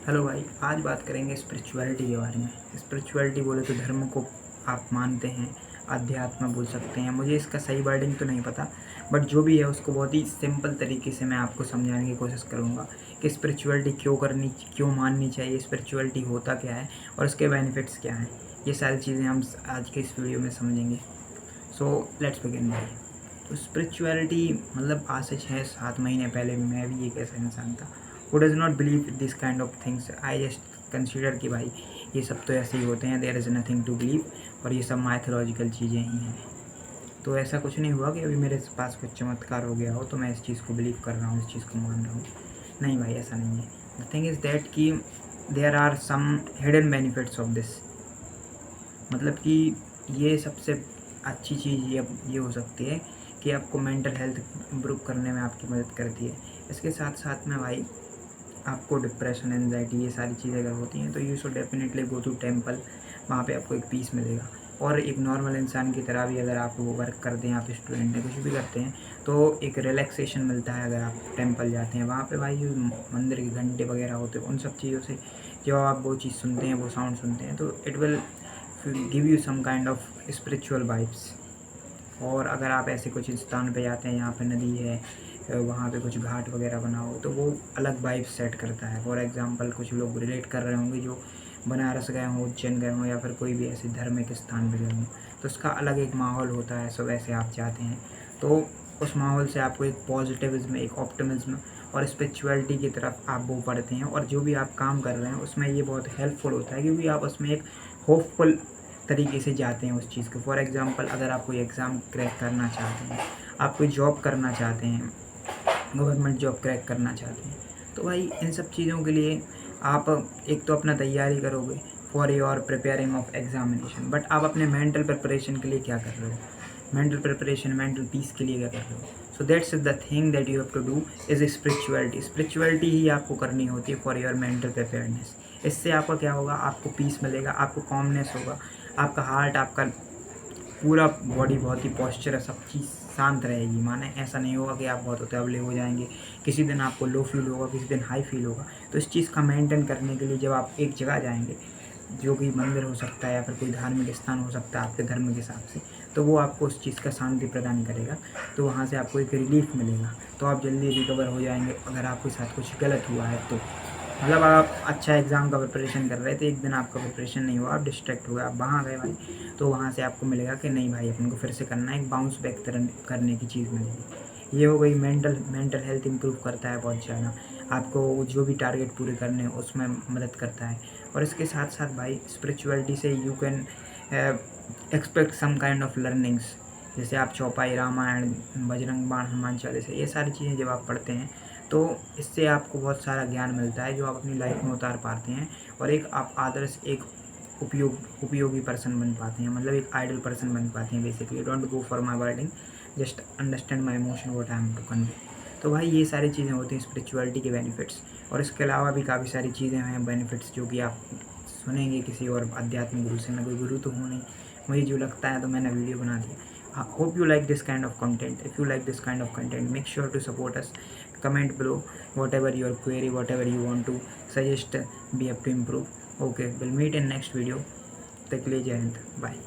Hello भाई, आज बात करेंगे स्पिरिचुअलिटी के बारे में। स्पिरिचुअलिटी बोले तो धर्म को आप मानते हैं, अध्यात्म बोल सकते हैं। मुझे इसका सही वर्डिंग तो नहीं पता, बट जो भी है उसको बहुत ही सिंपल तरीके से मैं आपको समझाने की कोशिश करूँगा कि स्पिरिचुअलिटी क्यों माननी चाहिए, स्पिरिचुअलिटी होता क्या है और उसके बेनिफिट्स क्या हैं। ये सारी चीज़ें हम आज के इस वीडियो में समझेंगे। सो लेट्स बिगिन भाई। तो स्पिरिचुअलिटी मतलब आज से 6-7 महीने पहले मैं भी एक ऐसा इंसान था who does not believe this kind of things। I just consider कि भाई ये सब तो ऐसे ही होते हैं, there is nothing to believe, और ये सब माइथोलॉजिकल चीज़ें ही हैं। तो ऐसा कुछ नहीं हुआ कि अभी मेरे पास कुछ चमत्कार हो गया हो तो मैं इस चीज़ को बिलीव कर रहा हूँ, इस चीज़ को मान रहा हूँ। नहीं भाई, ऐसा नहीं है। द थिंग इज़ दैट कि there are some hidden benefits of this. मतलब कि ये सबसे अच्छी चीज़ ये हो सकती है कि आपको मेंटल हेल्थ इम्प्रूव करने में आपकी मदद करती है। इसके साथ साथ में भाई आपको डिप्रेशन, एंजाइटी, ये सारी चीज़ें अगर होती हैं तो you should definitely go to temple. वहाँ पे आपको एक पीस मिलेगा। और एक नॉर्मल इंसान की तरह भी अगर आप वो वर्क करते हैं, आप स्टूडेंट हैं, कुछ भी करते हैं, तो एक रिलैक्सेशन मिलता है अगर आप टेम्पल जाते हैं। वहाँ पे भाई जो मंदिर के घंटे वगैरह होते हैं, उन सब चीज़ों से जब आप वो चीज़ सुनते हैं, वो साउंड सुनते हैं, तो it will give you some kind of spiritual vibes. और अगर आप ऐसे कुछ स्थान पे जाते हैं यहाँ पे नदी है, वहाँ पे कुछ घाट वगैरह बना हो, तो वो अलग वाइब सेट करता है। फॉर एग्जांपल कुछ लोग रिलेट कर रहे होंगे जो बनारस गए हों, उज्जैन गए हों, या फिर कोई भी ऐसे धार्मिक स्थान पे गए हों, तो उसका अलग एक माहौल होता है। सो वैसे आप जाते हैं तो उस माहौल से आपको एक पॉजिटिविज्म, एक ऑप्टिमिज्म और स्पिरिचुअलिटी की तरफ आप वो पढ़ते हैं। और जो भी आप काम कर रहे हैं उसमें ये बहुत हेल्पफुल होता है, क्योंकि आप उसमें एक होपफुल तरीके से जाते हैं उस चीज़ को। फॉर एग्ज़ाम्पल, अगर आप कोई एग्ज़ाम क्रैक करना चाहते हैं, आप कोई जॉब करना चाहते हैं, गवर्नमेंट जॉब क्रैक करना चाहते हैं, तो भाई इन सब चीज़ों के लिए आप एक तो अपना तैयारी करोगे for your preparing of examination, but आप अपने मेंटल प्रिपरेशन के लिए क्या कर रहे हो, मेंटल प्रिपरेशन, मेंटल पीस के लिए क्या कर रहे हो। So that's the thing that you have to do is spirituality. Spirituality ही आपको करनी होती है फॉर योर मेंटल प्रिपेयरनेस। इससे आपका क्या होगा, आपको पीस मिलेगा, आपको कॉमनेस होगा, आपका हार्ट, आपका पूरा बॉडी, बहुत ही पॉस्चर, सब चीज़ शांत रहेगी। माने ऐसा नहीं होगा कि आप बहुत उतावले हो जाएंगे, किसी दिन आपको लो फील होगा, किसी दिन हाई फील होगा। तो इस चीज़ का मेंटेन करने के लिए जब आप एक जगह जाएंगे, जो कि मंदिर हो सकता है या फिर कोई धार्मिक स्थान हो सकता है आपके धर्म के हिसाब से, तो वो आपको उस चीज़ का शांति प्रदान करेगा। तो वहाँ से आपको एक रिलीफ मिलेगा, तो आप जल्दी रिकवर हो जाएंगे। अगर आपके साथ कुछ गलत हुआ है तो मतलब आप अच्छा एग्ज़ाम का प्रिपरेशन कर रहे थे, एक दिन आपका प्रिपरेशन नहीं हुआ, आप डिस्ट्रैक्ट हो गए, आप वहाँ गए भाई, तो वहाँ से आपको मिलेगा कि नहीं भाई, अपन को फिर से करना है, एक बाउंस बैक करने की चीज़ मिलेगी। ये हो गई मेंटल हेल्थ इम्प्रूव करता है बहुत ज़्यादा। आपको जो भी टारगेट पूरे करने हैं उसमें मदद करता है। और इसके साथ साथ भाई स्पिरिचुअलिटी से you can expect some kind of learnings. जैसे आप चौपाई, रामायण, बजरंग बाण, हनुमान चालीसा, ये सारी चीज़ें जब आप पढ़ते हैं तो इससे आपको बहुत सारा ज्ञान मिलता है जो आप अपनी लाइफ में उतार पाते हैं। और एक आप आदर्श, एक उपयोगी पर्सन बन पाते हैं, मतलब एक आइडल पर्सन बन पाते हैं। Basically don't go for my wording, just understand my emotion, what I am to convey. तो भाई ये सारी चीज़ें होती हैं स्पिरिचुअलिटी के बेनिफिट्स। और इसके अलावा भी काफ़ी सारी चीज़ें हैं बेनिफिट्स, जो कि आप सुनेंगे किसी और अध्यात्मिक गुरु से। मैं कोई गुरु तो हूँ नहीं, मुझे जो लगता है तो मैंने वीडियो बना दिया। Hope you like this kind of content. If you like this kind of content, make sure to support us. Comment below whatever your query, whatever you want to suggest, we have to improve. Okay, we'll meet in next video. तक के लिए जय Hind, bye.